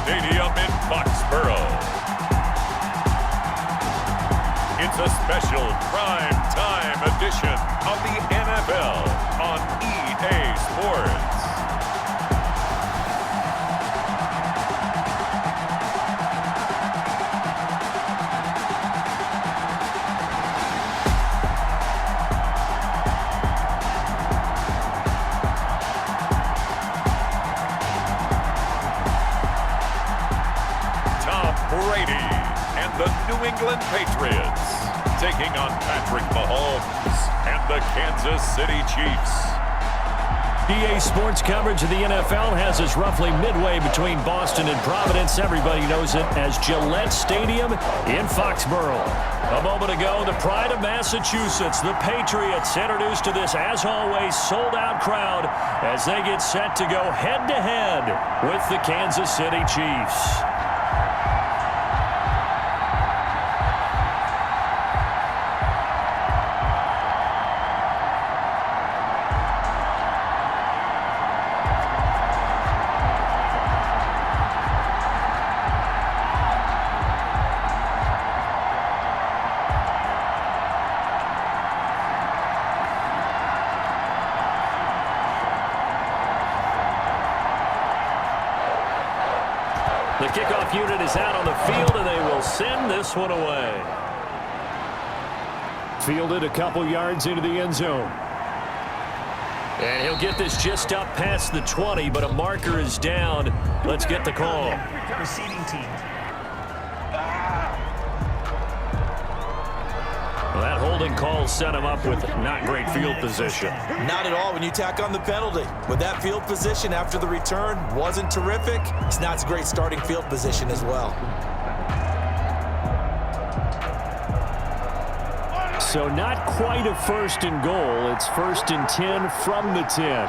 Stadium in Foxborough. It's a special prime time edition of the NFL on EA Sports. Brady and the New England Patriots taking on Patrick Mahomes and the Kansas City Chiefs. EA Sports coverage of the NFL has us roughly midway between Boston and Providence. Everybody knows it as Gillette Stadium in Foxborough. A moment ago, the pride of Massachusetts, the Patriots, introduced to this, as always, sold-out crowd as they get set to go head-to-head with the Kansas City Chiefs. The kickoff unit is out on the field, and they will send this one away. Fielded a couple yards into the end zone. And he'll get this just up past the 20, but a marker is down. Let's get the call. Receiving team. Well, that holding call set him up with not great field position. Not at all when you tack on the penalty. But that field position after the return wasn't terrific. It's not a great starting field position as well. So not quite a first and goal. It's first and 10 from the 10.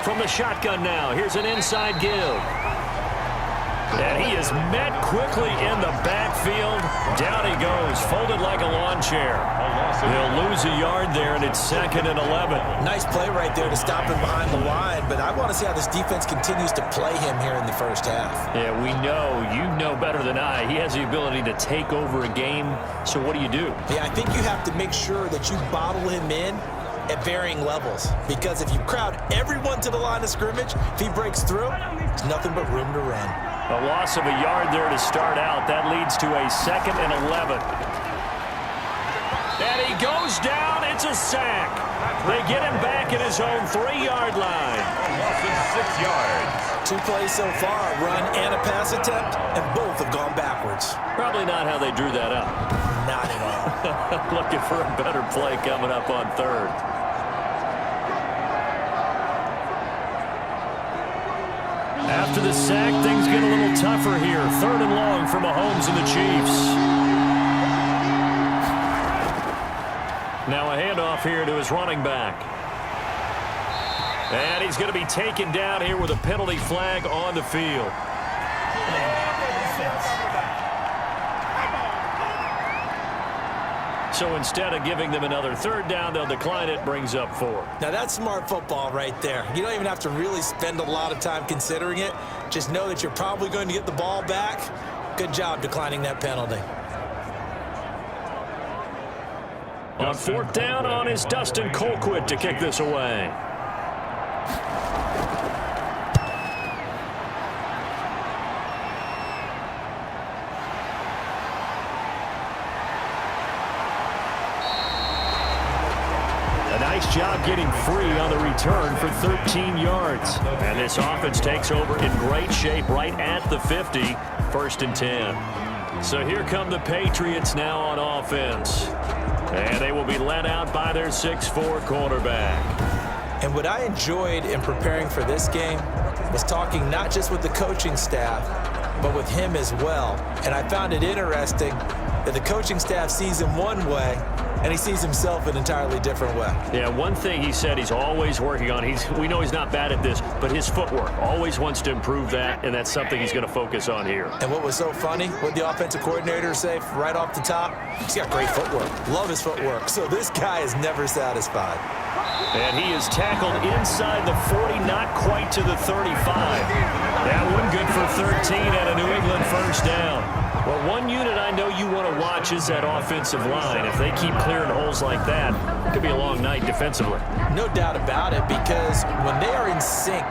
From the shotgun now, here's an inside give. And he is met quickly in the backfield. Down he goes, folded like a lawn chair. They'll lose a yard there, and it's 2nd and 11. Nice play right there to stop him behind the line, but I want to see how this defense continues to play him here in the first half. Yeah, we know, you know better than I, he has the ability to take over a game, so what do you do? Yeah, I think you have to make sure that you bottle him in at varying levels, because if you crowd everyone to the line of scrimmage, if he breaks through, there's nothing but room to run. A loss of a yard there to start out. That leads to a 2nd and 11. And he goes down. It's a sack. They get him back at his own 3-yard line. A loss of 6 yards. 2 plays so far, a run and a pass attempt, and both have gone backwards. Probably not how they drew that up. Not at all. Looking for a better play coming up on 3rd. After the sack, things get a little tougher here. 3rd and long for Mahomes and the Chiefs. Now a handoff here to his running back. And he's going to be taken down here with a penalty flag on the field. So instead of giving them another 3rd down, they'll decline it. Brings up 4. Now that's smart football right there. You don't even have to really spend a lot of time considering it. Just know that you're probably going to get the ball back. Good job declining that penalty. On 4th down on is Dustin Colquitt to kick this away. Nice job getting free on the return for 13 yards. And this offense takes over in great shape right at the 50, 1st and 10. So here come the Patriots now on offense. And they will be led out by their 6'4" quarterback. And what I enjoyed in preparing for this game was talking not just with the coaching staff, but with him as well. And I found it interesting that the coaching staff sees him one way, and he sees himself an entirely different way. Yeah, one thing he said he's always working on, we know he's not bad at this, but his footwork, always wants to improve that, and that's something he's going to focus on here. And what was so funny, what the offensive coordinator say right off the top, he's got great footwork. Love his footwork. So this guy is never satisfied. And he is tackled inside the 40, not quite to the 35. That one good for 13 and a New England first down. Well, one unit I know you want to watch is that offensive line. If they keep clearing holes like that, it could be a long night defensively. No doubt about it, because when they are in sync,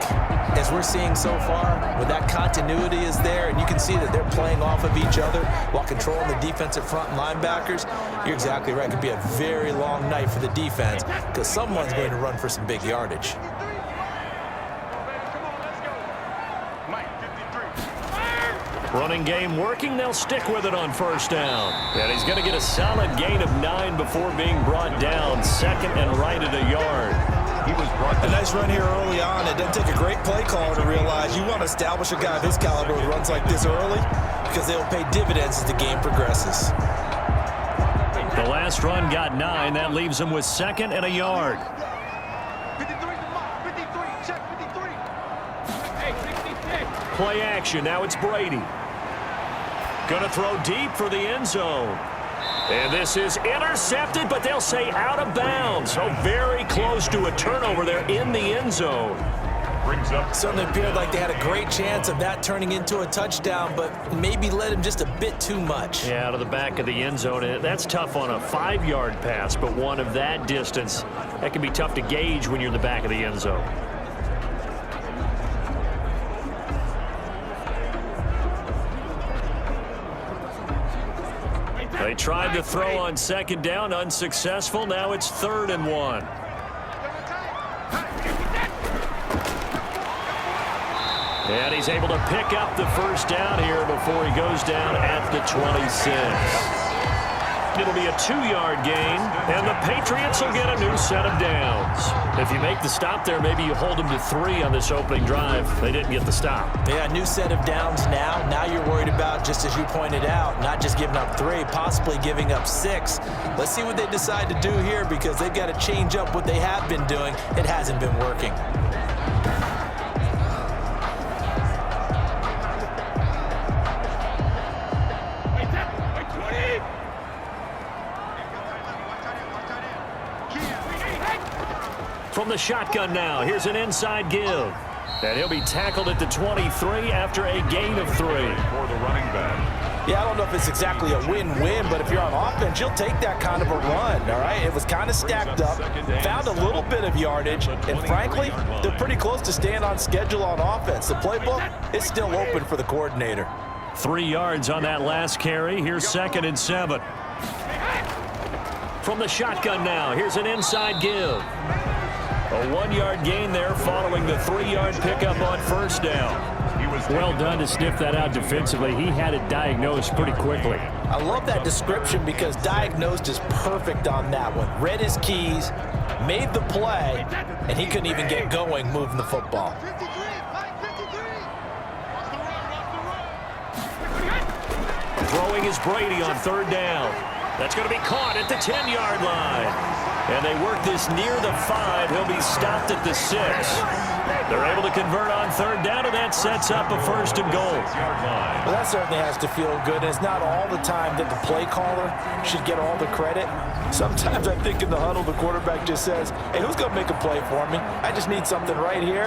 as we're seeing so far, when that continuity is there and you can see that they're playing off of each other while controlling the defensive front linebackers, you're exactly right. It could be a very long night for the defense because someone's going to run for some big yardage. Running game working. They'll stick with it on first down. And he's going to get a solid gain of 9 before being brought down. Second and right at a yard. He was brought down. A nice run here early on. It doesn't take a great play caller to realize you want to establish a guy of his caliber who runs like this early because they'll pay dividends as the game progresses. The last run got 9. That leaves him with second and a yard. Play action. Now it's Brady. Going to throw deep for the end zone. And this is intercepted, but they'll say out of bounds. So very close to a turnover there in the end zone. Brings up. Certainly appeared like they had a great chance of that turning into a touchdown, but maybe led him just a bit too much. Yeah, out of the back of the end zone. And that's tough on a 5-yard pass, but one of that distance, that can be tough to gauge when you're in the back of the end zone. They tried to throw on second down, unsuccessful. Now it's 3rd and 1. And he's able to pick up the first down here before he goes down at the 26. It'll be a 2-yard gain, and the Patriots will get a new set of downs. If you make the stop there, maybe you hold them to 3 on this opening drive. They didn't get the stop. Yeah, new set of downs now. Now you're worried about, just as you pointed out, not just giving up 3, possibly giving up 6. Let's see what they decide to do here because they've got to change up what they have been doing. It hasn't been working. From the shotgun now, here's an inside give. And he'll be tackled at the 23 after a gain of 3. For the running back. Yeah, I don't know if it's exactly a win-win, but if you're on offense, you'll take that kind of a run, all right? It was kind of stacked up, found a little bit of yardage, and frankly, they're pretty close to staying on schedule on offense. The playbook is still open for the coordinator. 3 yards on that last carry. Here's 2nd and 7. From the shotgun now, here's an inside give. A 1-yard gain there following the 3-yard pickup on first down. Well done to sniff that out defensively. He had it diagnosed pretty quickly. I love that description because diagnosed is perfect on that one. Read his keys, made the play, and he couldn't even get going moving the football. Throwing is Brady on 3rd down. That's going to be caught at the 10-yard line. And they work this near the 5. He'll be stopped at the 6. They're able to convert on 3rd down, and that sets up a 1st and goal. Well, that certainly has to feel good. And it's not all the time that the play caller should get all the credit. Sometimes I think in the huddle, the quarterback just says, hey, who's going to make a play for me? I just need something right here.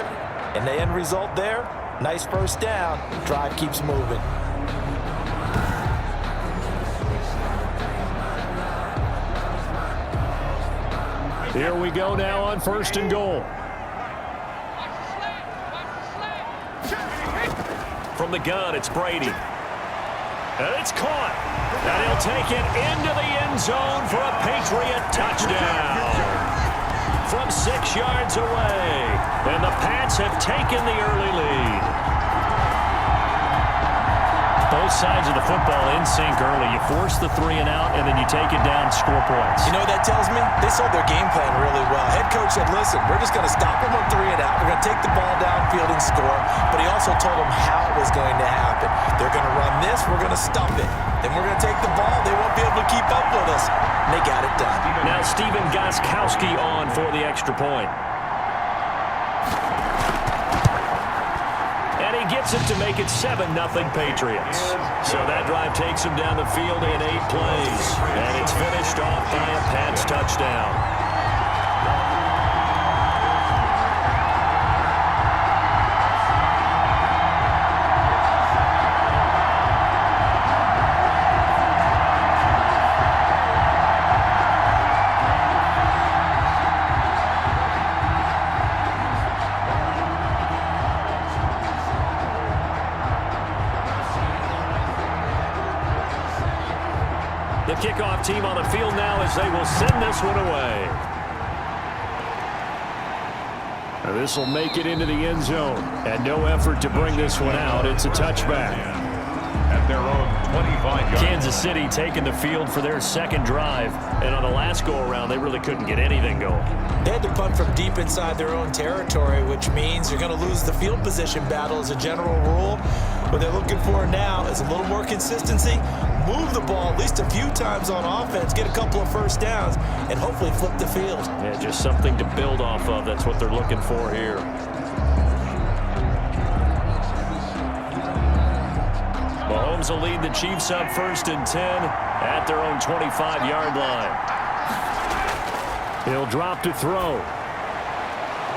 And the end result there, nice first down. Drive keeps moving. Here we go now on 1st and goal. From the gun, it's Brady. And it's caught. And he'll take it into the end zone for a Patriot touchdown. From 6 yards away. And the Pats have taken the early lead. Both sides of the football in sync early. You force the 3 and out, and then you take it down, score points. You know what that tells me? They sold their game plan really well. Head coach said, listen, we're just going to stop them on 3 and out. We're going to take the ball downfield and score. But he also told them how it was going to happen. They're going to run this. We're going to stop it. Then we're going to take the ball. They won't be able to keep up with us. And they got it done. Now Steven Gostkowski on for the extra point. And he gets it to make it 7-0 Patriots. So that drive takes him down the field in 8 plays. And it's finished off by a Pats touchdown. The kickoff team on the field now as they will send this one away. This will make it into the end zone. And no effort to bring this one out. It's a touchback. At their own 25-yard. Kansas City taking the field for their second drive. And on the last go-around, they really couldn't get anything going. They had to punt from deep inside their own territory, which means you're going to lose the field position battle as a general rule. What they're looking for now is a little more consistency. Move the ball at least a few times on offense, get a couple of first downs, and hopefully flip the field. Yeah, just something to build off of. That's what they're looking for here. Mahomes will lead the Chiefs up 1st and 10 at their own 25-yard line. He'll drop to throw.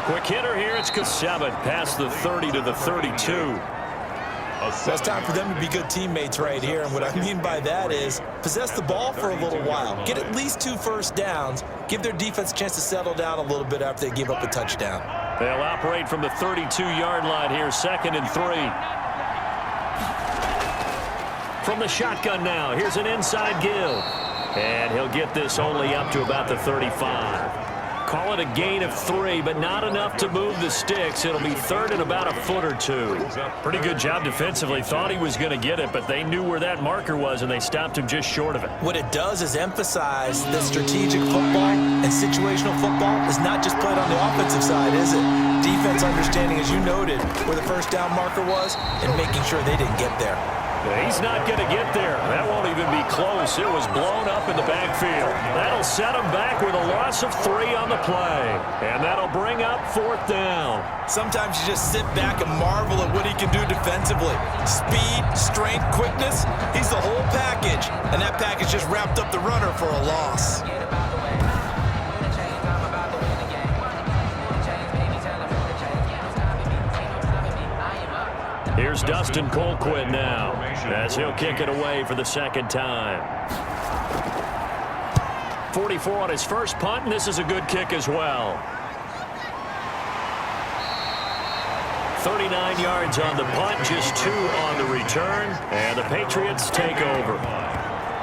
Quick hitter here. It's Kasevit past the 30 to the 32. So it's time for them to be good teammates right here. And what I mean by that is possess the ball for a little while. Get at least 2 first downs. Give their defense a chance to settle down a little bit after they give up a touchdown. They'll operate from the 32-yard line here, 2nd and 3. From the shotgun now, here's an inside give. And he'll get this only up to about the 35. Call it a gain of 3, but not enough to move the sticks. It'll be 3rd and about a foot or 2. Pretty good job defensively. Thought he was going to get it, but they knew where that marker was, and they stopped him just short of it. What it does is emphasize that strategic football and situational football is not just played on the offensive side, is it? Defense understanding, as you noted, where the first down marker was and making sure they didn't get there. He's not going to get there. That won't even be close. It was blown up in the backfield. That'll set him back with a loss of 3 on the play. And that'll bring up 4th down. Sometimes you just sit back and marvel at what he can do defensively. Speed, strength, quickness, he's the whole package. And that package just wrapped up the runner for a loss. Here's Dustin Colquitt now as he'll kick it away for the 2nd time. 44 on his first punt, and this is a good kick as well. 39 yards on the punt, just 2 on the return, and the Patriots take over.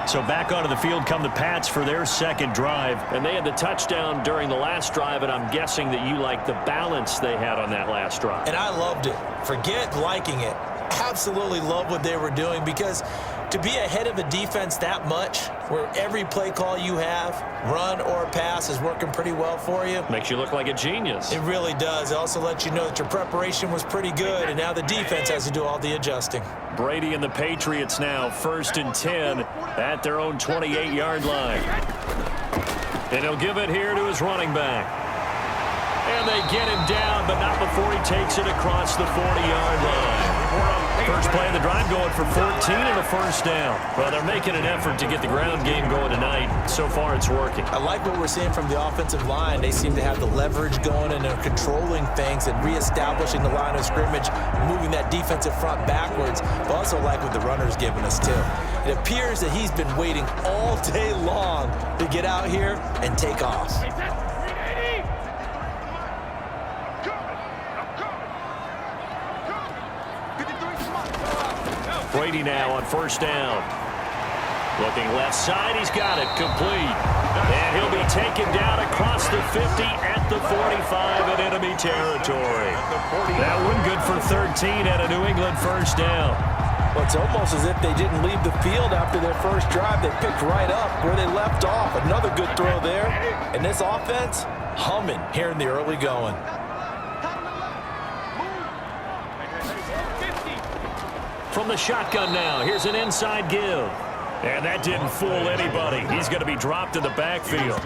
So back onto the field come the Pats for their second drive, and they had the touchdown during the last drive, and I'm guessing that you like the balance they had on that last drive. And I loved it. Forget liking it. Absolutely love what they were doing, because to be ahead of a defense that much, where every play call you have, run or pass, is working pretty well for you. Makes you look like a genius. It really does. It also lets you know that your preparation was pretty good, and now the defense has to do all the adjusting. Brady and the Patriots now 1st and 10 at their own 28-yard line. And he'll give it here to his running back. And they get him down, but not before he takes it across the 40-yard line. First play of the drive going for 14 and a first down. Well, they're making an effort to get the ground game going tonight. So far, it's working. I like what we're seeing from the offensive line. They seem to have the leverage going, and they're controlling things and reestablishing the line of scrimmage, moving that defensive front backwards. But also like what the runner's giving us, too. It appears that he's been waiting all day long to get out here and take off. Brady now on first down. Looking left side, he's got it complete. And he'll be taken down across the 50 at the 45 in enemy territory. That one good for 13 at a New England first down. Well, it's almost as if they didn't leave the field after their first drive. They picked right up where they left off. Another good throw there. And this offense, humming here in the early going. From the shotgun now, here's an inside give. And that didn't fool anybody. He's going to be dropped in the backfield.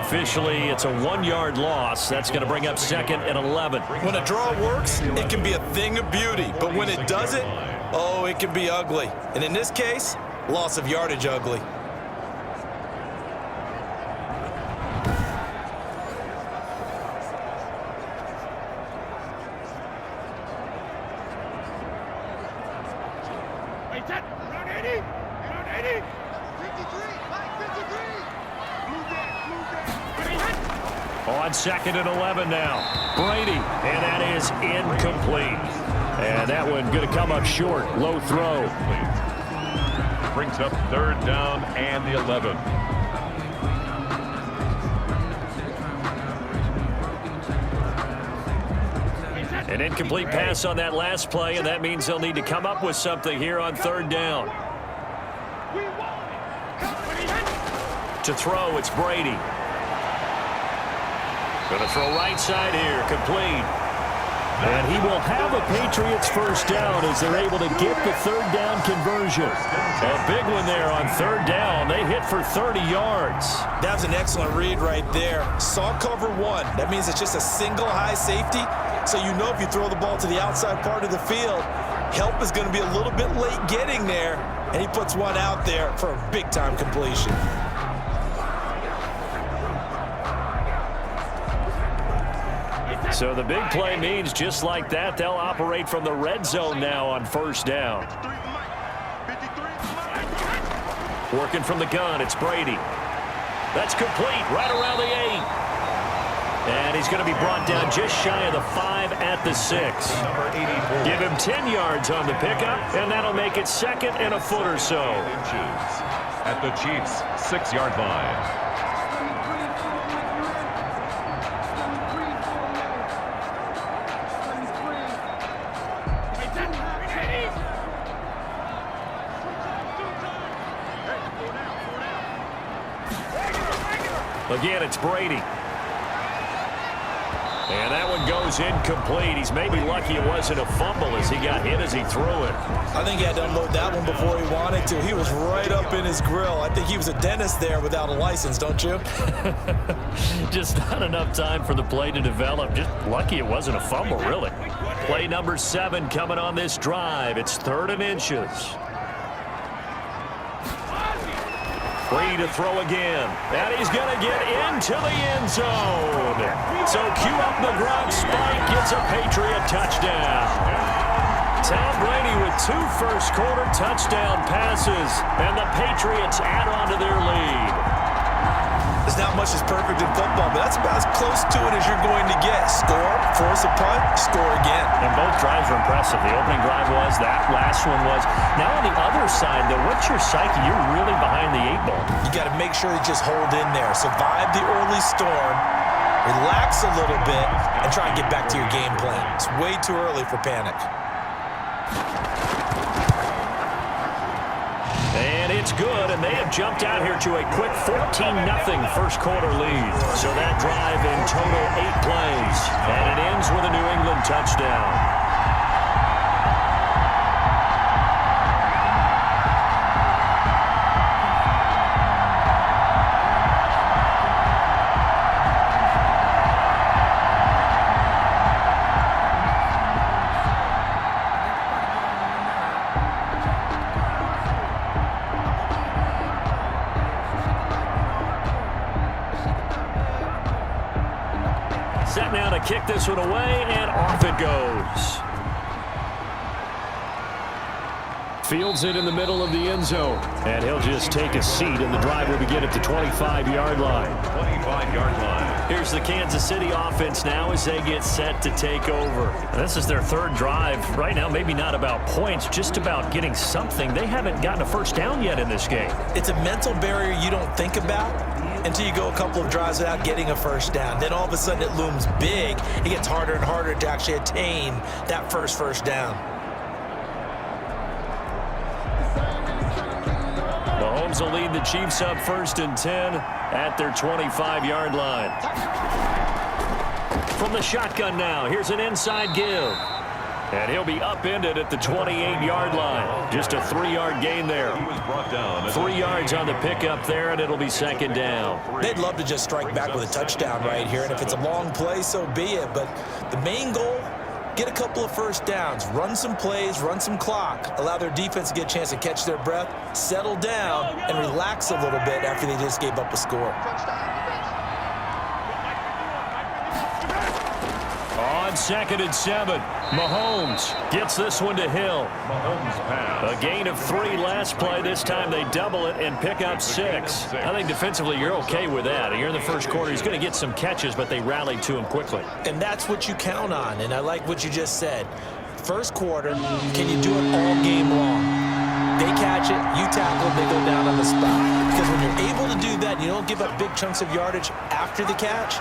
Officially, it's a 1-yard loss. That's going to bring up second and 11. When a draw works, it can be a thing of beauty. But when it doesn't, oh, it can be ugly. And in this case, loss of yardage ugly. On second and 11 now. Brady, and that is incomplete. And that one going to come up short. Low throw. Brings up third down and the 11. An incomplete pass on that last play, and that means they'll need to come up with something here on third down. To throw, it's Brady. Going to throw right side here, complete. And he will have a Patriots first down as they're able to get the third down conversion. A big one there on third down. They hit for 30 yards. That was an excellent read right there. Saw cover one. That means it's just a single high safety. So you know if you throw the ball to the outside part of the field, help is going to be a little bit late getting there. And he puts one out there for a big-time completion. So the big play means just like that, they'll operate from the red zone now on first down. Working from the gun, it's Brady. That's complete, right around the 8. And he's going to be brought down just shy of the 5 at the 6. Give him 10 yards on the pickup, and that'll make it second and a foot or so. At the Chiefs' 6-yard line. Again, it's Brady. And that one goes incomplete. He's maybe lucky it wasn't a fumble as he got hit as he threw it. I think he had to unload that one before he wanted to. He was right up in his grill. I think he was a dentist there without a license, don't you? Just not enough time for the play to develop. Just lucky it wasn't a fumble, really. Play number 7 coming on this drive. It's 3rd and inches. Free to throw again. And he's going to get into the end zone. So cue up the Gronk spike. Gets a Patriot touchdown. Tom Brady with 2 first-quarter touchdown passes. And the Patriots add on to their lead. There's not much that's perfect in football, but that's about as close to it as you're going to get. Score, force a punt, score again. And both drives were impressive. The opening drive was, that last one was. Now on the other side, though, what's your psyche? You're really behind the 8 ball. You got to make sure you just hold in there. Survive the early storm, relax a little bit, and try and get back to your game plan. It's way too early for panic. And it's good, and they have jumped out here to a quick 14-0 first-quarter lead. So that drive in total 8 plays, and it ends with a New England touchdown. Set now to kick this one away, and off it goes. Fields it in the middle of the end zone, and he'll just take a seat, and the drive will begin at the 25-yard line. 25-yard line. Here's the Kansas City offense now as they get set to take over. And this is their 3rd drive. Right now, maybe not about points, just about getting something. They haven't gotten a first down yet in this game. It's a mental barrier you don't think about until you go a couple of drives without getting a first down. Then all of a sudden it looms big. It gets harder and harder to actually attain that first down. Mahomes will lead the Chiefs up 1st and 10 at their 25-yard line. From the shotgun now, here's an inside give. And he'll be upended at the 28-yard line. Just a 3-yard gain there. 3 yards on the pickup there, and it'll be 2nd down. They'd love to just strike back with a touchdown right here, and if it's a long play, so be it. But the main goal, get a couple of first downs, run some plays, run some clock, allow their defense to get a chance to catch their breath, settle down, and relax a little bit after they just gave up a score. On 2nd and 7, Mahomes gets this one to Hill. A gain of 3 last play. This time they double it and pick up 6. I think defensively you're okay with that. You're in the first quarter. He's going to get some catches, but they rallied to him quickly. And that's what you count on, and I like what you just said. First quarter, can you do it all game long? They catch it, you tackle, they go down on the spot. Because when you're able to do that, you don't give up big chunks of yardage after the catch.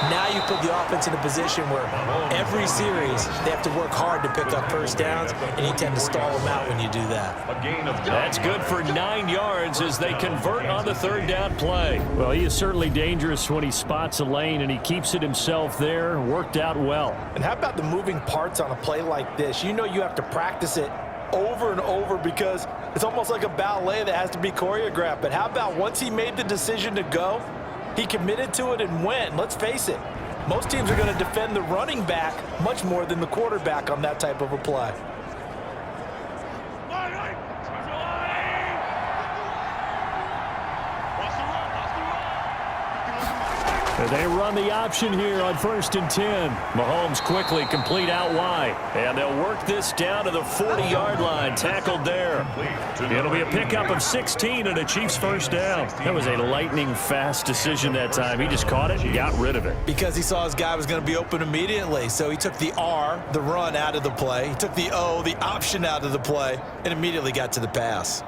Now you put the offense in a position where every series they have to work hard to pick up first downs, and you tend to stall them out when you do that. That's good for 9 yards as they convert on the 3rd down play. Well, he is certainly dangerous when he spots a lane, and he keeps it himself there. Worked out well. And how about the moving parts on a play like this? You know you have to practice it over and over because it's almost like a ballet that has to be choreographed. But how about once he made the decision to go, he committed to it and went. Let's face it, most teams are going to defend the running back much more than the quarterback on that type of a play. They run the option here on 1st and 10. Mahomes quickly complete out wide. And they'll work this down to the 40-yard line. Tackled there. It'll be a pickup of 16 and a Chiefs first down. That was a lightning-fast decision that time. He just caught it and got rid of it. Because he saw his guy was going to be open immediately. So he took the R, the run, out of the play. He took the O, the option, out of the play, and immediately got to the pass.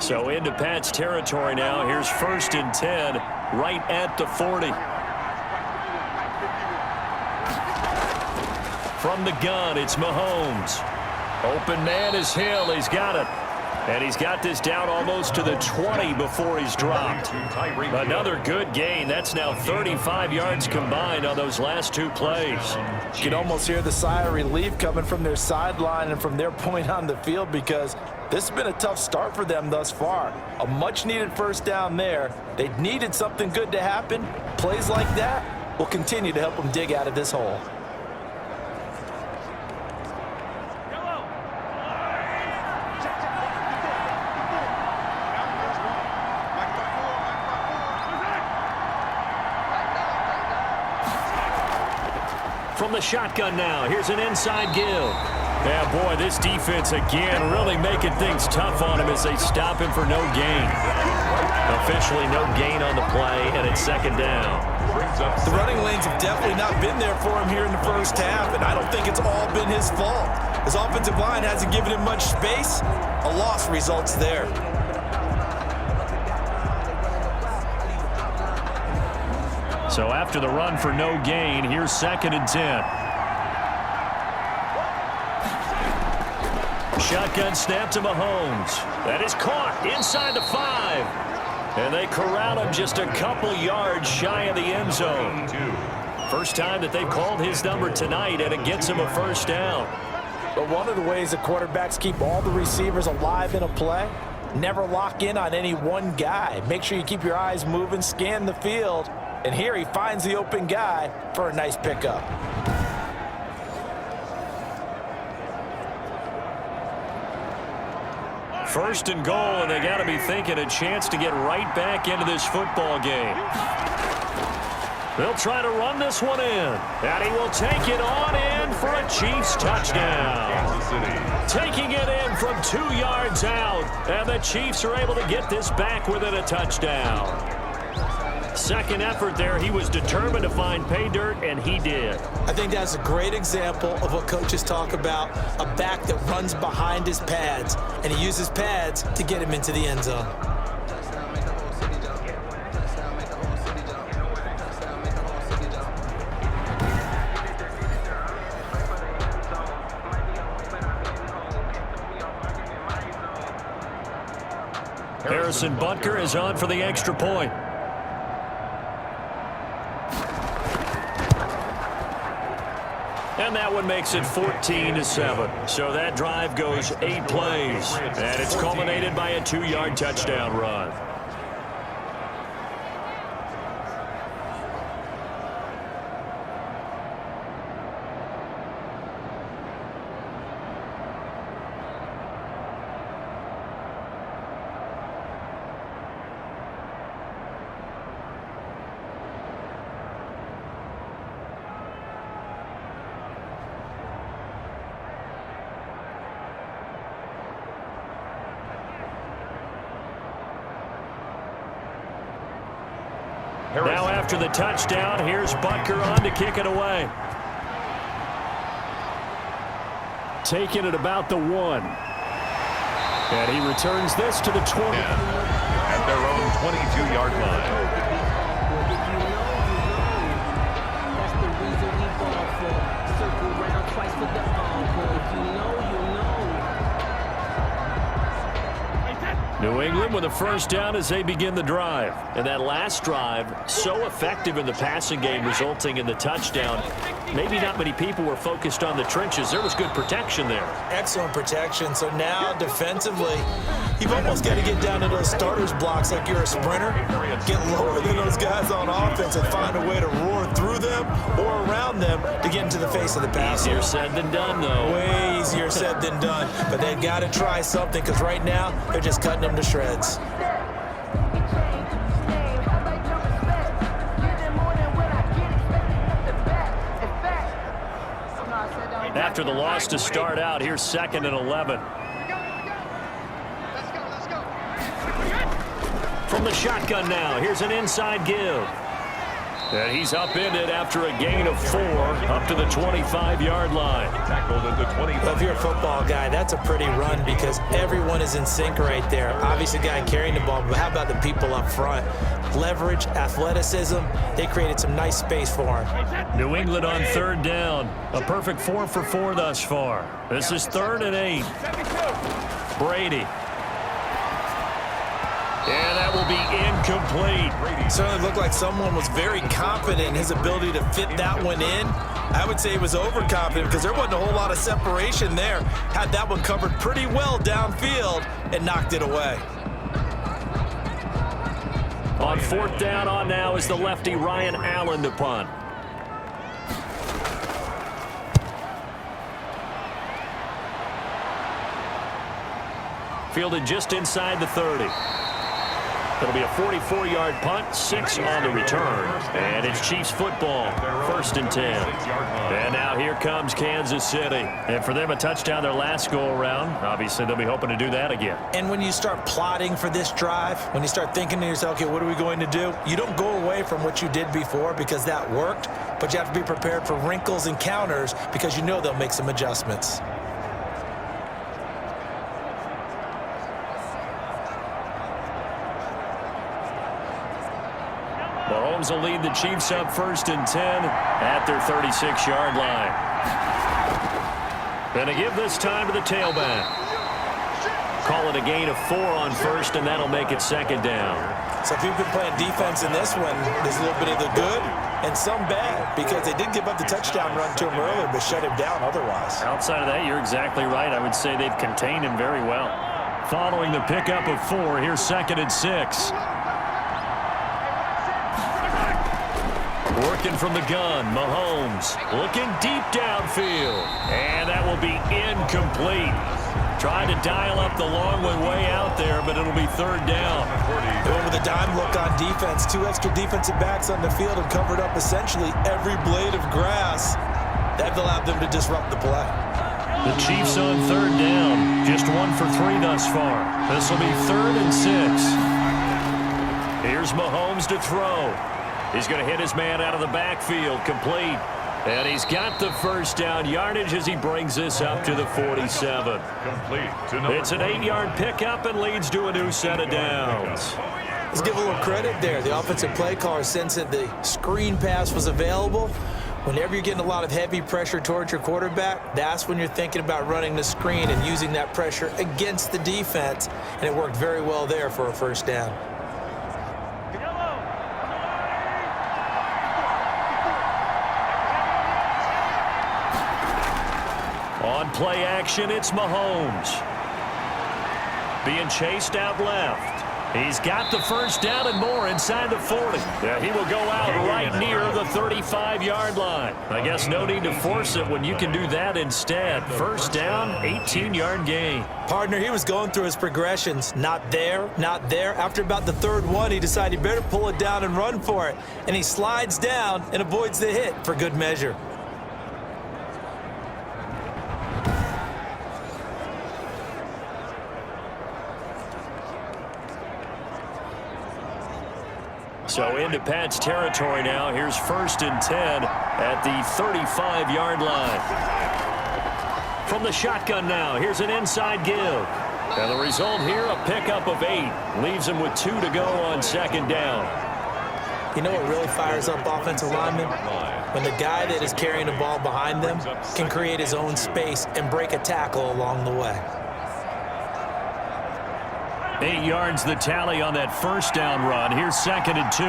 So into Pat's territory now. Here's 1st and 10 right at the 40. From the gun, it's Mahomes. Open man is Hill. He's got it. And he's got this down almost to the 20 before he's dropped. Another good gain. That's now 35 yards combined on those last 2 plays. You can almost hear the sigh of relief coming from their sideline and from their point on the field because this has been a tough start for them thus far. A much-needed first down there. They needed something good to happen. Plays like that will continue to help them dig out of this hole. From the shotgun now, here's an inside give. Yeah, boy, this defense again really making things tough on him as they stop him for no gain. Officially no gain on the play, and it's 2nd down. The running lanes have definitely not been there for him here in the first half, and I don't think it's all been his fault. His offensive line hasn't given him much space. A loss results there. So after the run for no gain, here's 2nd and 10. Shotgun snap to Mahomes. That is caught inside the 5. And they corral him just a couple yards shy of the end zone. First time that they've called his number tonight, and it gets him a first down. But one of the ways that quarterbacks keep all the receivers alive in a play, never lock in on any one guy. Make sure you keep your eyes moving, scan the field. And here he finds the open guy for a nice pickup. First and goal, and they got to be thinking a chance to get right back into this football game. They'll try to run this one in, and he will take it on in for a Chiefs touchdown. Taking it in from 2 yards out, and the Chiefs are able to get this back within a touchdown. Second effort there, he was determined to find pay dirt, and he did. I think that's a great example of what coaches talk about, a back that runs behind his pads, and he uses pads to get him into the end zone. Harrison Butker is on for the extra point. And that one makes it 14-7. So that drive goes 8 plays. And it's culminated by a 2-yard touchdown run. Now after the touchdown, here's Butker on to kick it away. Taking it about the 1. And he returns this to the 20. At their own 22-yard line. That's the reason we ball for. Circle round twice for the encore. If you know, you know. New England with a first down as they begin the drive. And that last drive, so effective in the passing game, resulting in the touchdown. Maybe not many people were focused on the trenches. There was good protection there. Excellent protection. So now defensively, you've almost got to get down to those starters blocks like you're a sprinter. Get lower than those guys on offense and find a way to roar through them or around them to get into the face of the passer. Easier said than done, though. Way easier said than done. But they've got to try something because right now they're just cutting them to shreds. After the loss to start out, here's 2nd and 11. From the shotgun now, here's an inside give. And he's upended after a gain of 4 up to the 25-yard line. Tackled at the 25. Well, if you're a football guy, that's a pretty run because everyone is in sync right there. Obviously, the guy carrying the ball, but how about the people up front? Leverage, athleticism, they created some nice space for him. New England on 3rd down. A perfect 4 for 4 thus far. This is 3rd and 8. Brady. And that will be incomplete. Certainly looked like someone was very confident in his ability to fit that one in. I would say he was overconfident because there wasn't a whole lot of separation there. Had that one covered pretty well downfield and knocked it away. On 4th down on now is the lefty Ryan Allen to punt. Fielded just inside the 30. It'll be a 44-yard punt, 6 on the return. And it's Chiefs football, 1st and 10. And now here comes Kansas City. And for them, a touchdown their last go-around. Obviously, they'll be hoping to do that again. And when you start plotting for this drive, when you start thinking to yourself, okay, what are we going to do? You don't go away from what you did before because that worked, but you have to be prepared for wrinkles and counters because you know they'll make some adjustments. Mahomes will lead the Chiefs up 1st and 10 at their 36-yard line. And to give this time to the tailback. Call it a gain of 4 on 1st, and that'll make it 2nd down. So if you've been playing defense in this one, there's a little bit of the good and some bad because they did give up the touchdown run to him earlier but shut him down otherwise. Outside of that, you're exactly right. I would say they've contained him very well. Following the pickup of 4, here's 2nd and 6. Working from the gun, Mahomes looking deep downfield. And that will be incomplete. Trying to dial up the long way out there, but it'll be 3rd down. Going with a dime look on defense. 2 extra defensive backs on the field and covered up essentially every blade of grass. That allowed them to disrupt the play. The Chiefs on 3rd down. Just 1 for 3 thus far. This will be 3rd and 6. Here's Mahomes to throw. He's going to hit his man out of the backfield, complete. And he's got the first down yardage as he brings this up to the 47. It's an 8-yard pickup and leads to a new set of downs. Let's give a little credit there. The offensive play caller sensed that the screen pass was available, Whenever you're getting a lot of heavy pressure towards your quarterback, that's when you're thinking about running the screen and using that pressure against the defense, and it worked very well there for a first down. On play action, it's Mahomes. Being chased out left. He's got the first down and more inside the 40. Yeah, he will go out right near the 35-yard line. I guess no need to force it when you can do that instead. First down, 18-yard gain. Partner, he was going through his progressions. Not there, not there. After about the third one, he decided he better pull it down and run for it. And he slides down and avoids the hit for good measure. So into Pat's territory now. Here's 1st and 10 at the 35-yard line. From the shotgun now, here's an inside give. And the result here, a pickup of 8. Leaves him with 2 to go on 2nd down. You know what really fires up offensive linemen? When the guy that is carrying the ball behind them can create his own space and break a tackle along the way. 8 yards the tally on that first down run. Here's 2nd and 2.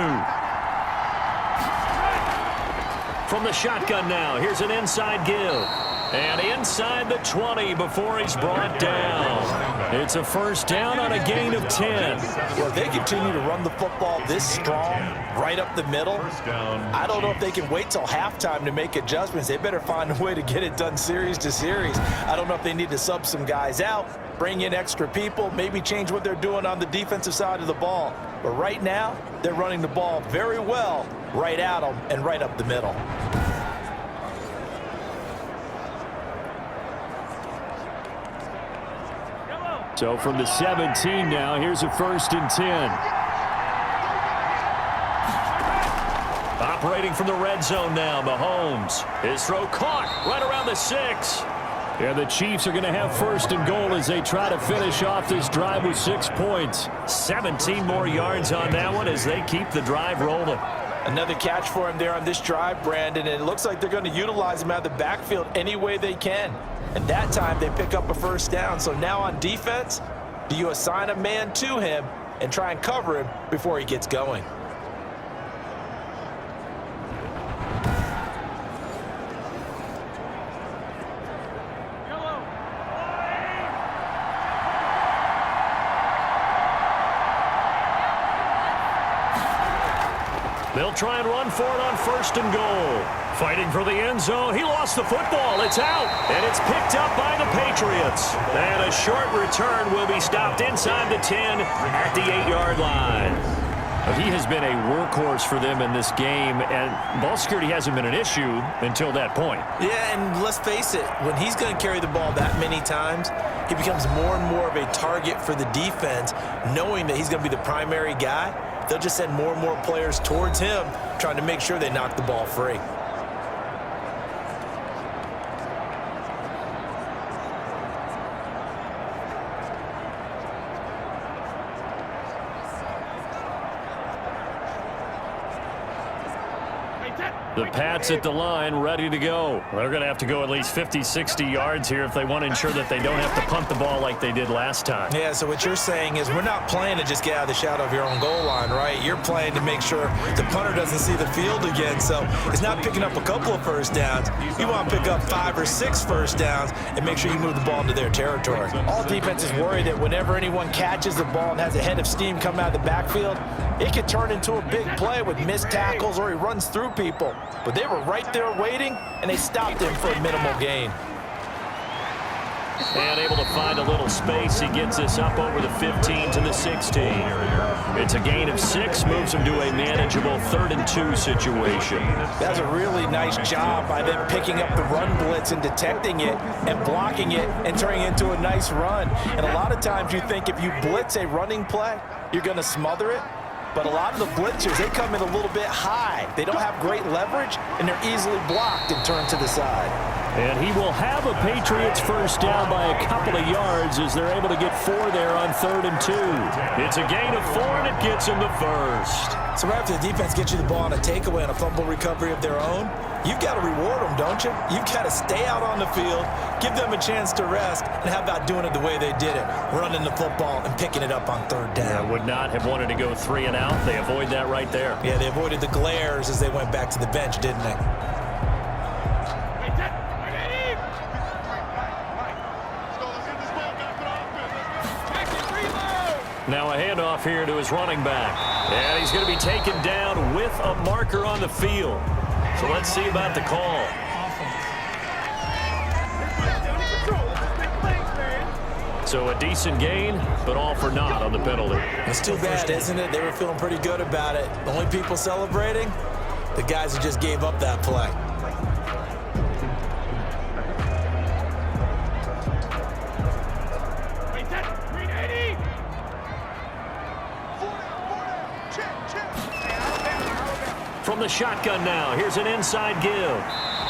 From the shotgun now, here's an inside give. And inside the 20 before he's brought down. It's a first down on a gain of 10. Well, if they continue to run the football this strong, right up the middle, I don't know if they can wait till halftime to make adjustments. They better find a way to get it done series to series. I don't know if they need to sub some guys out, bring in extra people, maybe change what they're doing on the defensive side of the ball. But right now, they're running the ball very well right at them and right up the middle. So from the 17 now, here's a 1st and 10. Operating from the red zone now, Mahomes. His throw caught right around the 6. And the Chiefs are going to have 1st and goal as they try to finish off this drive with 6 points. 17 more yards on that one as they keep the drive rolling. Another catch for him there on this drive, Brandon, and it looks like they're going to utilize him out of the backfield any way they can. And that time they pick up a first down. So now on defense, do you assign a man to him and try and cover him before he gets going? They'll try and run for it on 1st and goal. Fighting for the end zone. He lost the football. It's out. And it's picked up by the Patriots. And a short return will be stopped inside the 10 at the 8-yard line. He has been a workhorse for them in this game, and ball security hasn't been an issue until that point. Yeah, and let's face it, when he's going to carry the ball that many times, he becomes more and more of a target for the defense, knowing that he's going to be the primary guy. They'll just send more and more players towards him, trying to make sure they knock the ball free. The Pats at the line, ready to go. They're going to have to go at least 50, 60 yards here if they want to ensure that they don't have to punt the ball like they did last time. Yeah, so what you're saying is we're not playing to just get out of the shadow of your own goal line, right? You're playing to make sure the punter doesn't see the field again. So it's not picking up a couple of first downs. You want to pick up 5 or 6 first downs and make sure you move the ball into their territory. All defenses worry that whenever anyone catches the ball and has a head of steam come out of the backfield, it could turn into a big play with missed tackles or he runs through people. But they were right there waiting, and they stopped him for a minimal gain. And able to find a little space. He gets this up over the 15 to the 16. It's a gain of 6, moves him to a manageable 3rd and 2 situation. That's a really nice job by them picking up the run blitz and detecting it and blocking it and turning it into a nice run. And a lot of times you think if you blitz a running play, you're going to smother it. But a lot of the blitzers, they come in a little bit high. They don't have great leverage, and they're easily blocked and turned to the side. And he will have a Patriots first down by a couple of yards as they're able to get 4 there on 3rd and 2. It's a gain of 4, and it gets him the first. So right after the defense gets you the ball on a takeaway and a fumble recovery of their own, you've got to reward them, don't you? You've got to stay out on the field, give them a chance to rest, and how about doing it the way they did it, running the football and picking it up on 3rd down. Yeah, would not have wanted to go 3 and out. They avoid that right there. Yeah, they avoided the glares as they went back to the bench, didn't they? Now a handoff here to his running back. And he's going to be taken down with a marker on the field. So let's see about the call. So a decent gain, but all for naught on the penalty. It's too bad, isn't it? They were feeling pretty good about it. The only people celebrating, the guys who just gave up that play. From the shotgun now, here's an inside give.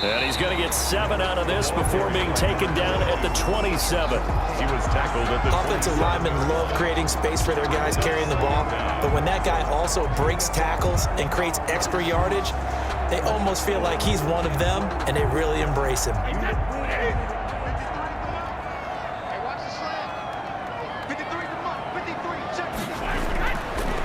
And he's going to get 7 out of this before being taken down at the 27. He was tackled at the Offensive linemen love creating space for their guys carrying the ball, but when that guy also breaks tackles and creates extra yardage, they almost feel like he's one of them, and they really embrace him.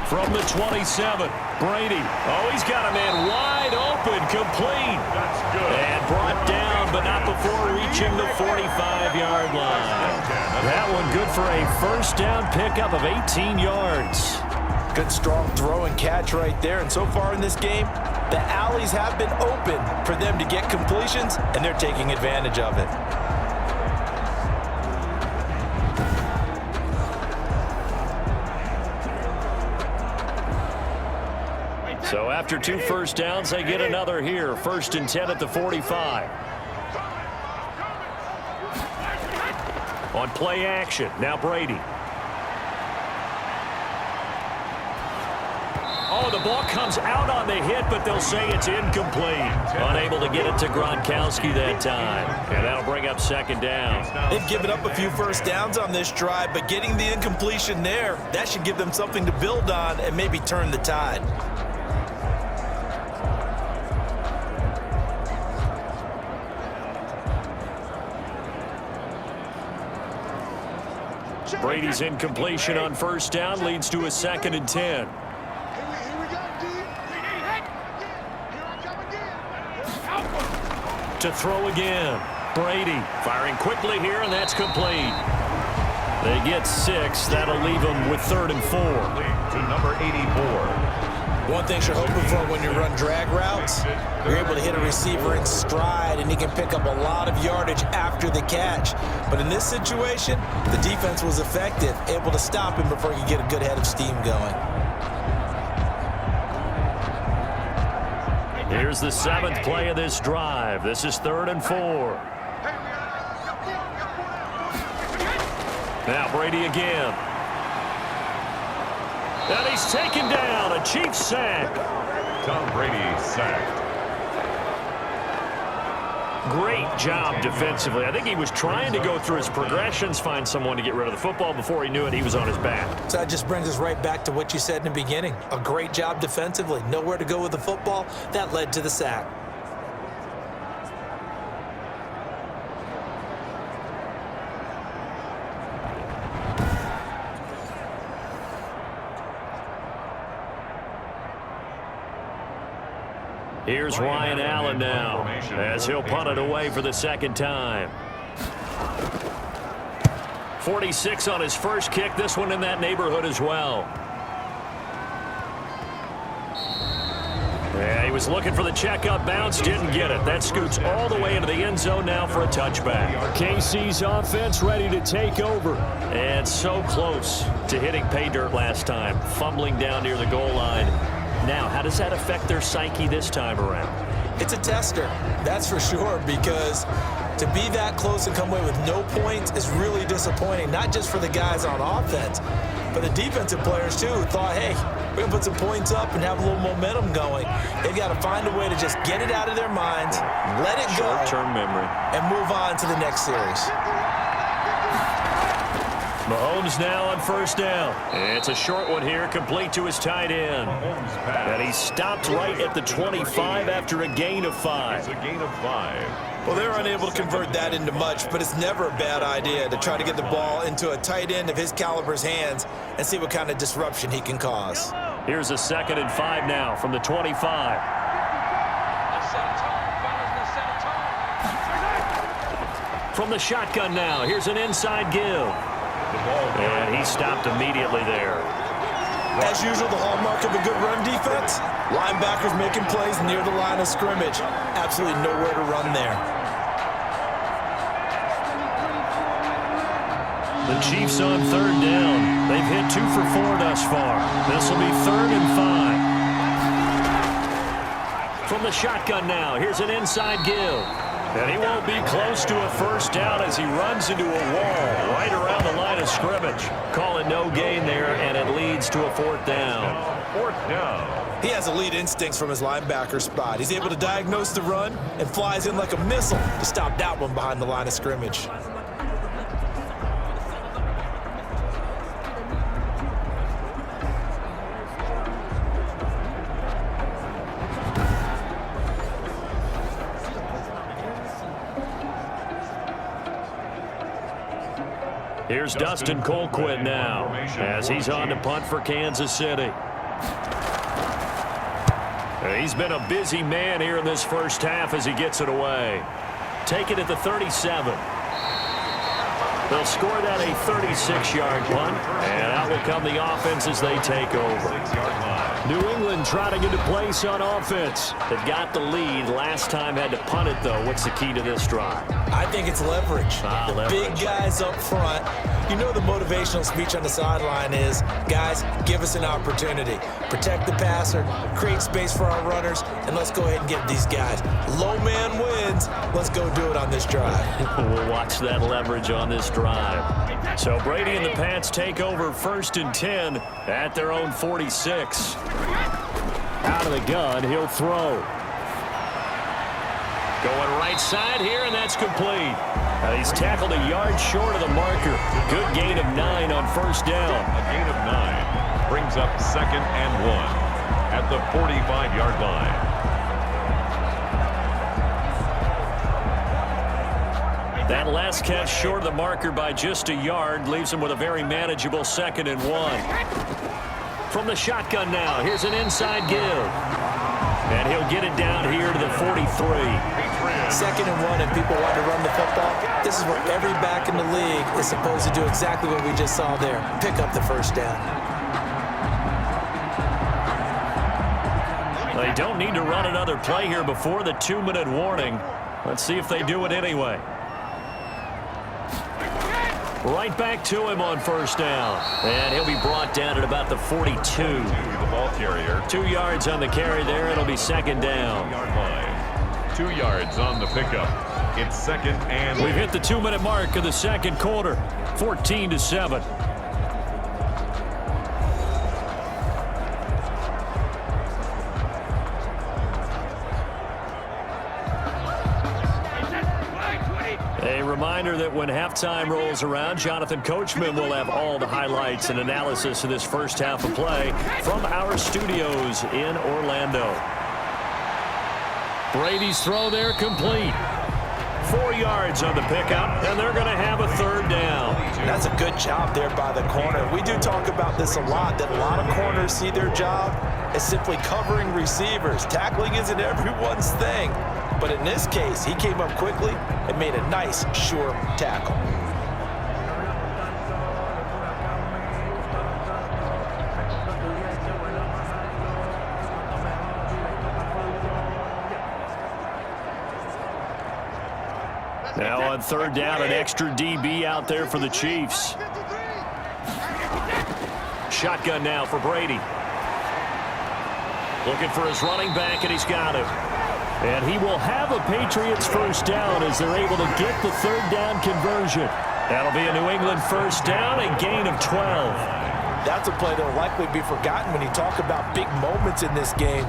From the 27, Brady. Oh, he's got a man wide open, complete. That's good. And brought down, but not before reaching the 45-yard line. That one good for a first down pickup of 18 yards. Good, strong throw and catch right there. And so far in this game, the alleys have been open for them to get completions, and they're taking advantage of it. So after 2 first downs, they get another here. 1st and 10 at the 45. On play action, now Brady. Oh, the ball comes out on the hit, but they'll say it's incomplete. Unable to get it to Gronkowski that time. And that'll bring up 2nd down. They've given up a few first downs on this drive, but getting the incompletion there, that should give them something to build on and maybe turn the tide. Brady's incompletion on 1st down leads to a 2nd and 10. To throw again. Brady firing quickly here, and that's complete. They get 6. That'll leave them with 3rd and 4. to number 84. One thing you're hoping for when you run drag routes, you're able to hit a receiver in stride, and he can pick up a lot of yardage after the catch. But in this situation, the defense was effective, able to stop him before he could get a good head of steam going. Here's the 7th play of this drive. This is 3rd and 4. Now Brady again. And he's taken down. A Chiefs sack. Tom Brady sacked. Great job defensively. I think he was trying to go through his progressions, find someone to get rid of the football. Before he knew it, he was on his back. So that just brings us right back to what you said in the beginning. A great job defensively. Nowhere to go with the football. That led to the sack. Here's Ryan Allen now as he'll punt it away for the 2nd time. 46 on his first kick. This one in that neighborhood as well. Yeah, he was looking for the checkup bounce, didn't get it. That scoots all the way into the end zone now for a touchback. KC's offense ready to take over. And so close to hitting pay dirt last time, fumbling down near the goal line. Now, how does that affect their psyche this time around? It's a tester, that's for sure, because To be that close and come away with no points is really disappointing, not just for the guys on offense, but the defensive players too who thought, hey, we're going to put some points up and have a little momentum going. They've got to find a way to just get it out of their minds, let it go, short-term memory, and move on to the next series. Mahomes now on first down. It's a short one here, complete to his tight end. And he stopped right at the 25 after a gain of 5. It's a gain of 5. Well, they're unable to convert that into much, but it's never a bad idea to try to get the ball into a tight end of his caliber's hands and see what kind of disruption he can cause. Here's a 2nd and 5 now from the 25. From the shotgun now, here's an inside give. And he stopped immediately there. As usual, the hallmark of a good run defense, linebackers making plays near the line of scrimmage. Absolutely nowhere to run there. The Chiefs on 3rd down. They've hit 2 for 4 thus far. This will be 3rd and 5. From the shotgun now, here's an inside give. And he won't be close to a first down as he runs into a wall right around the line of scrimmage. Call it no gain there, and it leads to a 4th down. 4th down. He has elite instincts from his linebacker spot. He's able to diagnose the run and flies in like a missile to stop that one behind the line of scrimmage. Here's Dustin Colquitt now as he's on to punt for Kansas City. He's been a busy man here in this first half as he gets it away. Take it at the 37. They'll score that a 36-yard punt, and out will come the offense as they take over. New England trying to get a place on offense. They've got the lead. Last time had to punt it, though. What's the key to this drive? I think it's leverage. Leverage. Big guys up front. You know the motivational speech on the sideline is, guys, give us an opportunity. Protect the passer, create space for our runners, and let's go ahead and get these guys. Low man wins. Let's go do it on this drive. We'll watch that leverage on this drive. So Brady and the Pats take over 1st and 10 at their own 46. Out of the gun, he'll throw. Going right side here, and that's complete. He's tackled a yard short of the marker. Good gain of 9 on first down. A gain of 9 brings up 2nd and 1 at the 45-yard line. That last catch short of the marker by just a yard leaves him with a very manageable 2nd and 1. From the shotgun now, here's an inside give. And he'll get it down here to the 43. 2nd and 1, and people want to run the football. This is where every back in the league is supposed to do exactly what we just saw there. Pick up the first down. They don't need to run another play here before the 2-minute warning. Let's see if they do it anyway. Right back to him on first down. And he'll be brought down at about the 42. The ball carrier. 2 yards on the carry there. It'll be 2nd down. 2-yard line. 2 yards on the pickup. It's 2nd and... We've hit the 2-minute mark of the second quarter. 14-7. A reminder that when halftime rolls around, Jonathan Coachman will have all the highlights and analysis of this first half of play from our studios in Orlando. Brady's throw there complete. 4 yards on the pickup, and they're going to have a 3rd down. That's a good job there by the corner. We do talk about this a lot, that a lot of corners see their job as simply covering receivers. Tackling isn't everyone's thing. But in this case, he came up quickly and made a nice, sure tackle. Now on 3rd down, an extra DB out there for the Chiefs. Shotgun now for Brady. Looking for his running back, and he's got him. And he will have a Patriots first down as they're able to get the third down conversion. That'll be a New England first down, a gain of 12. That's a play that will likely be forgotten when you talk about big moments in this game.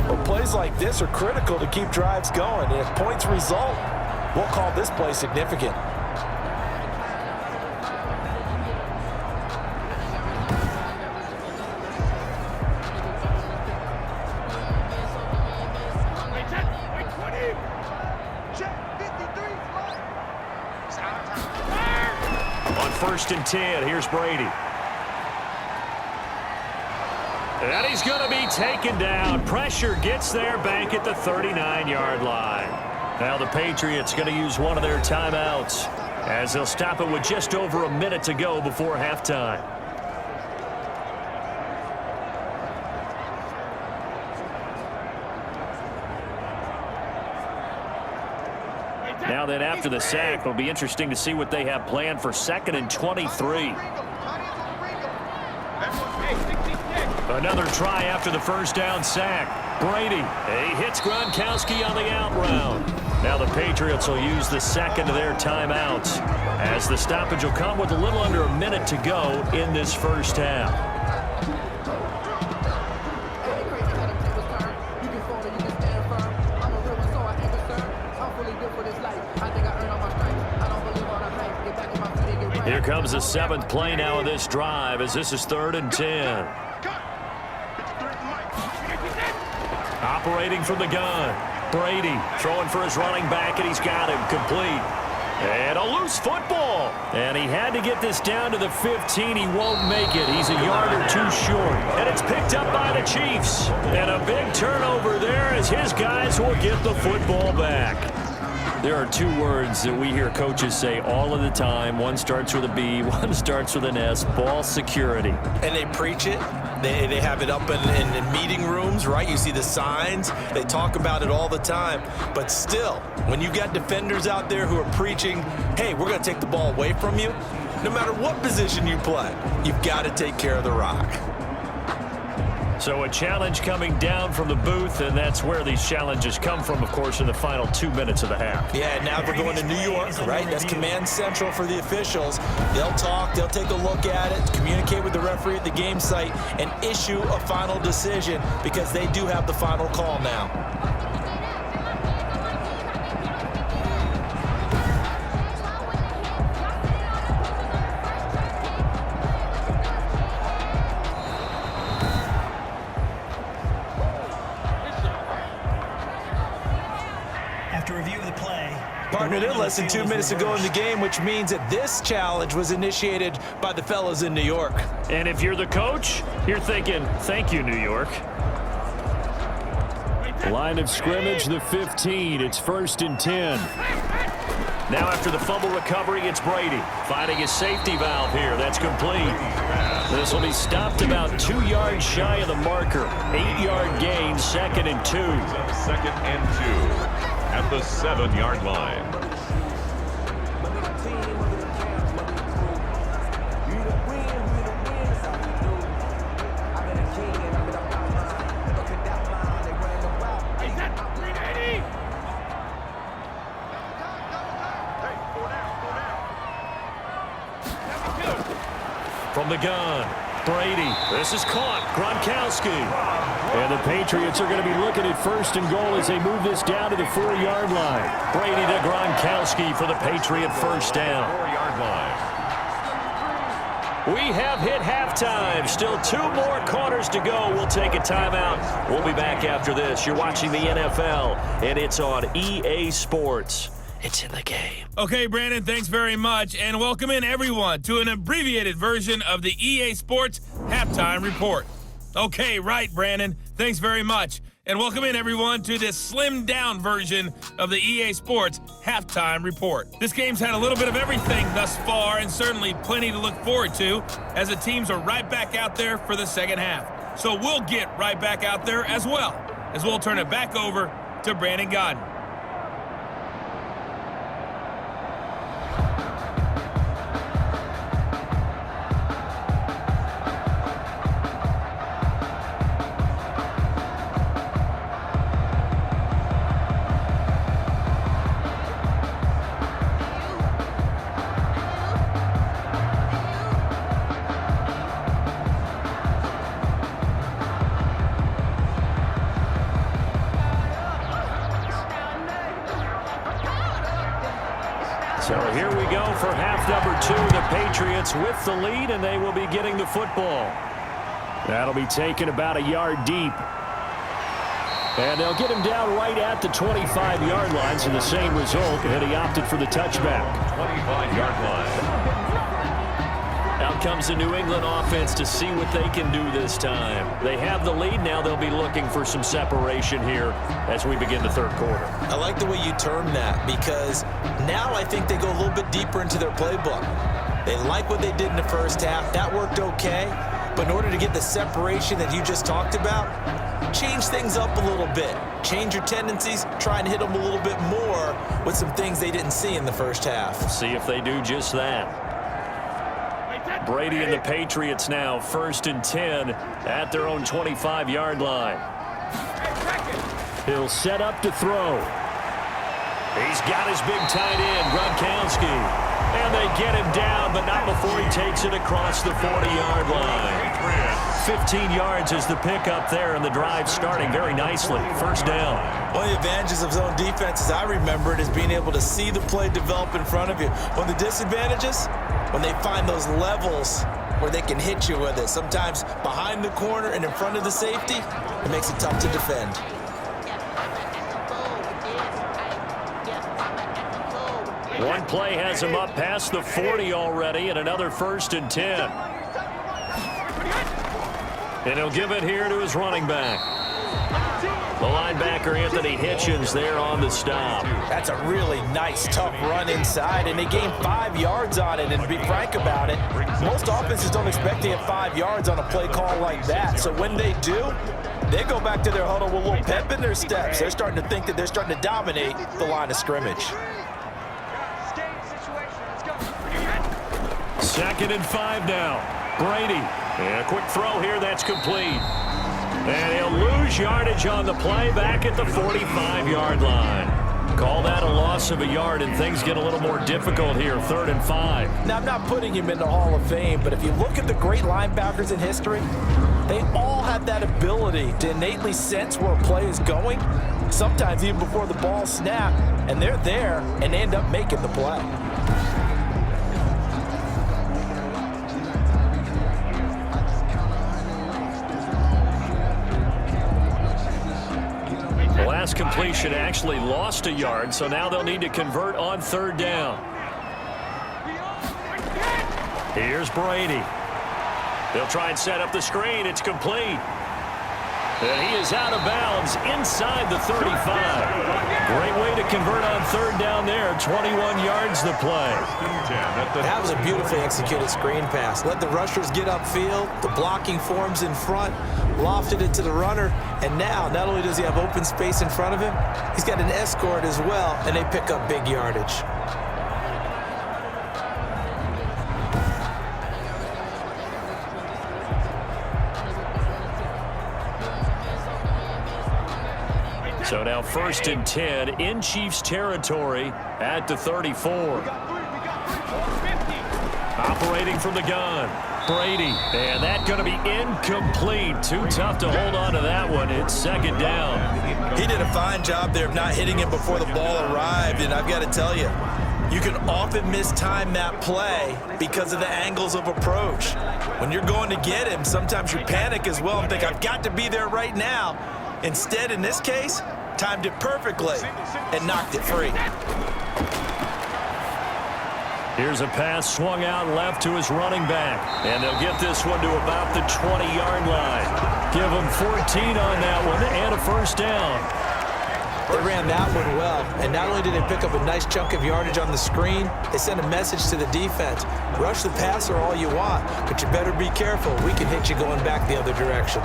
But plays like this are critical to keep drives going. And if points result, we'll call this play significant. On 1st and 10, here's Brady. And he's going to be taken down. Pressure gets there back at the 39-yard line. Now the Patriots going to use one of their timeouts as they'll stop it with just over a minute to go before halftime. Now then, after the sack, it'll be interesting to see what they have planned for 2nd and 23. Another try after the first down sack. Brady, he hits Gronkowski on the out route. Now the Patriots will use the second of their timeouts as the stoppage will come with a little under a minute to go in this first half. Here comes the 7th play now of this drive as this is 3rd and 10. Operating from the gun. Brady throwing for his running back, and he's got him complete. And a loose football. And he had to get this down to the 15. He won't make it. He's a yard or two short. And it's picked up by the Chiefs. And a big turnover there as his guys will get the football back. There are two words that we hear coaches say all of the time. One starts with a B, one starts with an S, ball security. And they preach it. They have it up in meeting rooms, right? You see the signs. They talk about it all the time. But still, when you've got defenders out there who are preaching, hey, we're going to take the ball away from you, no matter what position you play, you've got to take care of the rock. So a challenge coming down from the booth, and that's where these challenges come from, of course, in the final 2 minutes of the half. Yeah, now they're going to New York, right? That's command central for the officials. They'll talk, they'll take a look at it, communicate with the referee at the game site, and issue a final decision because they do have the final call now. Partner, less than 2 minutes to go in the game, which means that this challenge was initiated by the fellas in New York. And if you're the coach, you're thinking, thank you, New York. Line of scrimmage, the 15. It's 1st and 10. Now after the fumble recovery, it's Brady finding his safety valve here. That's complete. This will be stopped about 2 yards shy of the marker. 8-yard gain, 2nd and 2. 2nd and 2. At the 7-yard line. From the gun, Brady. This is caught. Gronkowski. And the Patriots are going to be looking at 1st and goal as they move this down to the 4-yard line. Brady to Gronkowski for the Patriot first down. 4-yard line. We have hit halftime. Still 2 more quarters to go. We'll take a timeout. We'll be back after this. You're watching the NFL, and it's on EA Sports. It's in the game. Okay, Brandon, thanks very much. And welcome in, everyone, to an abbreviated version of the EA Sports Halftime Report. Okay, right, Brandon. Thanks very much. And welcome in, everyone, to this slimmed-down version of the EA Sports Halftime Report. This game's had a little bit of everything thus far, and certainly plenty to look forward to, as the teams are right back out there for the second half. So we'll get right back out there as well, as we'll turn it back over to Brandon Godden. go for half number 2. The Patriots with the lead, and they will be getting the football. That'll be taken about a yard deep. And they'll get him down right at the 25-yard line, so the same result, and he opted for the touchback. 25-yard line. Out comes the New England offense to see what they can do this time. They have the lead. Now they'll be looking for some separation here as we begin the third quarter. I like the way you term that, because now I think they go a little bit deeper into their playbook. They like what they did in the first half. That worked okay. But in order to get the separation that you just talked about, change things up a little bit. Change your tendencies. Try and hit them a little bit more with some things they didn't see in the first half. See if they do just that. Brady and the Patriots now 1st and 10 at their own 25-yard line. He'll set up to throw. He's got his big tight end, Gronkowski. And they get him down, but not before he takes it across the 40-yard line. 15 yards is the pickup there, and the drive starting very nicely. First down. One of the advantages of zone defense, as I remember it, is being able to see the play develop in front of you. One of the disadvantages, when they find those levels where they can hit you with it, sometimes behind the corner and in front of the safety, it makes it tough to defend. One play has him up past the 40 already, and another 1st and 10. And he'll give it here to his running back. The linebacker, Anthony Hitchens, there on the stop. That's a really nice, tough run inside, and they gained 5 yards on it. And to be frank about it, most offenses don't expect to get 5 yards on a play call like that. So when they do, they go back to their huddle with a little pep in their steps. They're starting to think that they're starting to dominate the line of scrimmage. 2nd and 5 now. Brady. And a quick throw here, that's complete. And he'll lose yardage on the play back at the 45-yard line. Call that a loss of a yard, and things get a little more difficult here, 3rd and 5. Now, I'm not putting him in the Hall of Fame, but if you look at the great linebackers in history, they all have that ability to innately sense where a play is going, sometimes even before the ball snapped, and they're there and end up making the play. Last completion actually lost a yard, so now they'll need to convert on 3rd down. Here's Brady. They'll try and set up the screen. It's complete. And he is out of bounds inside the 35. Great way to convert on 3rd down there. 21 yards the play. That was a beautifully executed screen pass. Let the rushers get upfield. The blocking forms in front. Lofted it to the runner. And now, not only does he have open space in front of him, he's got an escort as well, and they pick up big yardage. So now 1st and 10 in Chiefs territory at the 34. Operating from the gun, Brady. And that's going to be incomplete. Too tough to hold on to that one. It's 2nd down. He did a fine job there of not hitting him before the ball arrived, and I've got to tell you, you can often mistime that play because of the angles of approach. When you're going to get him, sometimes you panic as well and think, I've got to be there right now. Instead, in this case, timed it perfectly and knocked it free. Here's a pass swung out left to his running back. And they'll get this one to about the 20-yard line. Give them 14 on that one and a 1st down. They ran that one well, and not only did they pick up a nice chunk of yardage on the screen, they sent a message to the defense. Rush the passer all you want, but you better be careful. We can hit you going back the other direction.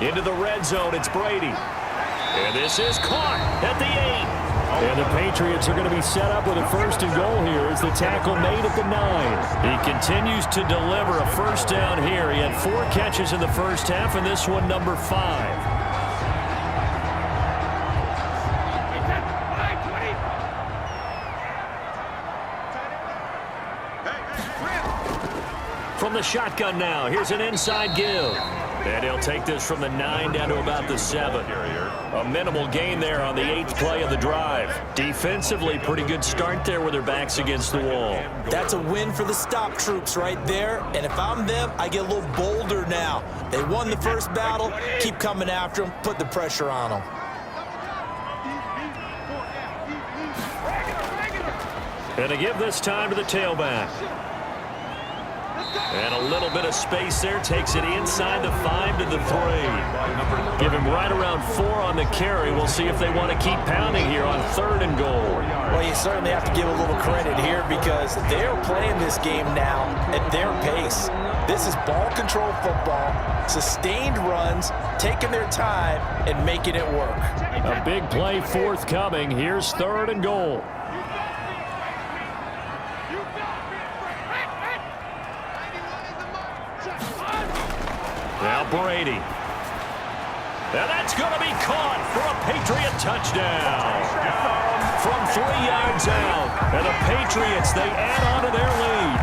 Into the red zone, it's Brady. And this is caught at the 8. And the Patriots are going to be set up with a 1st and goal here as the tackle made at the 9. He continues to deliver a 1st down here. He had 4 catches in the first half, and this one number 5. From the shotgun now, here's an inside give. And he'll take this from the 9 down to about the 7. A minimal gain there on the 8th play of the drive. Defensively, pretty good start there with their backs against the wall. That's a win for the stop troops right there. And if I'm them, I get a little bolder now. They won the first battle. Keep coming after them. Put the pressure on them. And to give this time to the tailback. And a little bit of space there. Takes it inside the 5 to the 3. Give him right around 4 on the carry. We'll see if they want to keep pounding here on 3rd and goal. Well, you certainly have to give a little credit here because they're playing this game now at their pace. This is ball control football, sustained runs, taking their time and making it work. A big play forthcoming. Here's 3rd and goal. Now Brady. And that's going to be caught for a Patriot touchdown. From 3 yards out. And the Patriots, they add on to their lead.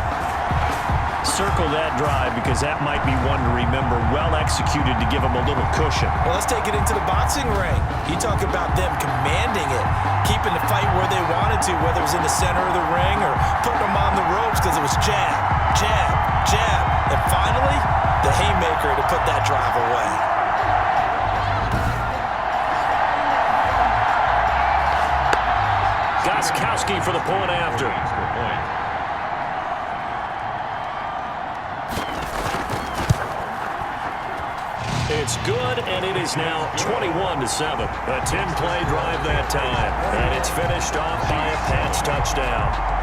Circle that drive because that might be one to remember. Well executed to give them a little cushion. Well, let's take it into the boxing ring. You talk about them commanding it, keeping the fight where they wanted to, whether it was in the center of the ring or putting them on the ropes because it was jab, jab, jab. And finally, the haymaker to put that drive away. Gostkowski for the point after. It's good, and it is now 21-7. A 10-play drive that time, and it's finished off by a Pats touchdown.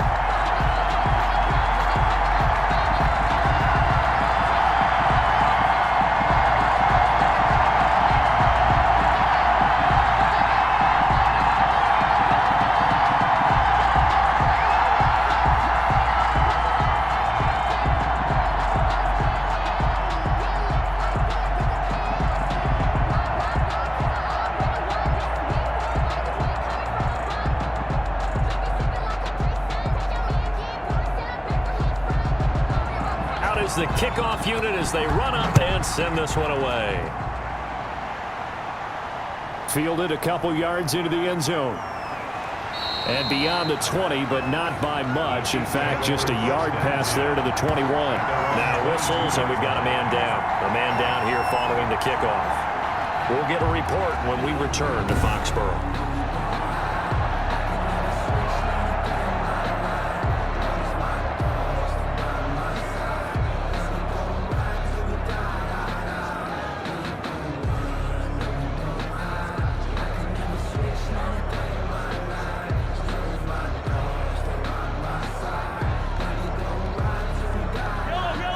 The kickoff unit as they run up and send this one away. Fielded a couple yards into the end zone. And beyond the 20, but not by much. In fact, just a yard pass there to the 21. Now whistles, and we've got a man down. A man down here following the kickoff. We'll get a report when we return to Foxborough.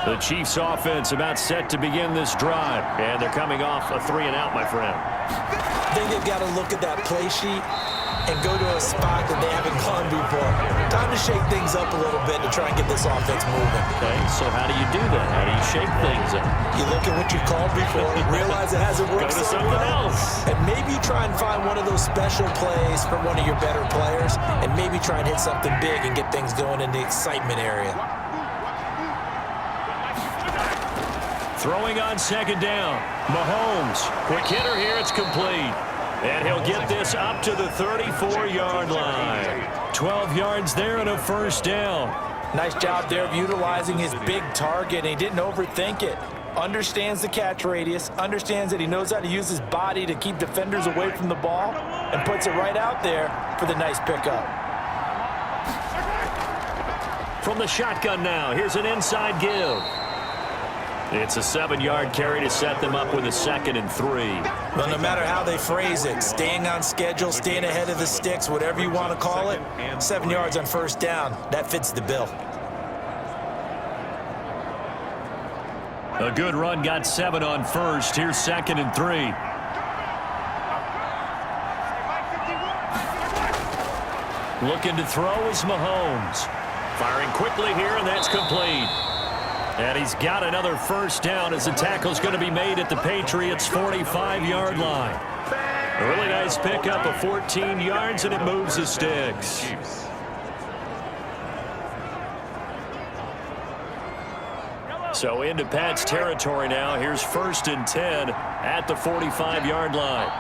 The Chiefs offense about set to begin this drive. And they're coming off a 3-and-out, my friend. I think they've got to look at that play sheet and go to a spot that they haven't gone before. Time to shake things up a little bit to try and get this offense moving. Okay, so how do you do that? How do you shake things up? You look at what you called before, realize it hasn't worked Go to so something well, else. and maybe you try and find one of those special plays for one of your better players, and maybe try and hit something big and get things going in the excitement area. Throwing on 2nd down. Mahomes. Quick hitter here. It's complete. And he'll get this up to the 34-yard line. 12 yards there and a 1st down. Nice job there of utilizing his big target. And he didn't overthink it. Understands the catch radius. Understands that he knows how to use his body to keep defenders away from the ball. And puts it right out there for the nice pickup. From the shotgun now. Here's an inside give. It's a 7-yard carry to set them up with a 2nd and 3. Well, no matter how they phrase it, staying on schedule, staying ahead of the sticks, whatever you want to call it, 7 yards on 1st down, that fits the bill. A good run got 7 on 1st. Here's 2nd and 3. Looking to throw is Mahomes. Firing quickly here, and that's complete. And he's got another 1st down as the tackle's going to be made at the Patriots' 45-yard line. A really nice pickup of 14 yards, and it moves the sticks. So into Pat's territory now. Here's 1st and 10 at the 45-yard line.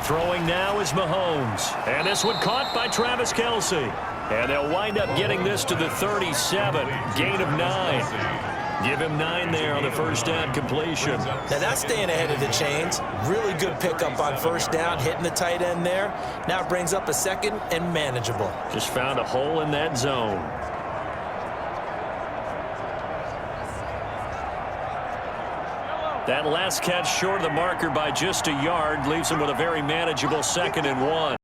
Throwing now is Mahomes. And this one caught by Travis Kelce. And they'll wind up getting this to the 37. Gain of 9. Give him 9 there on the first down completion. Now that's staying ahead of the chains. Really good pickup on first down, hitting the tight end there. Now brings up a 2nd and manageable. Just found a hole in that zone. That last catch short of the marker by just a yard leaves him with a very manageable 2nd and 1.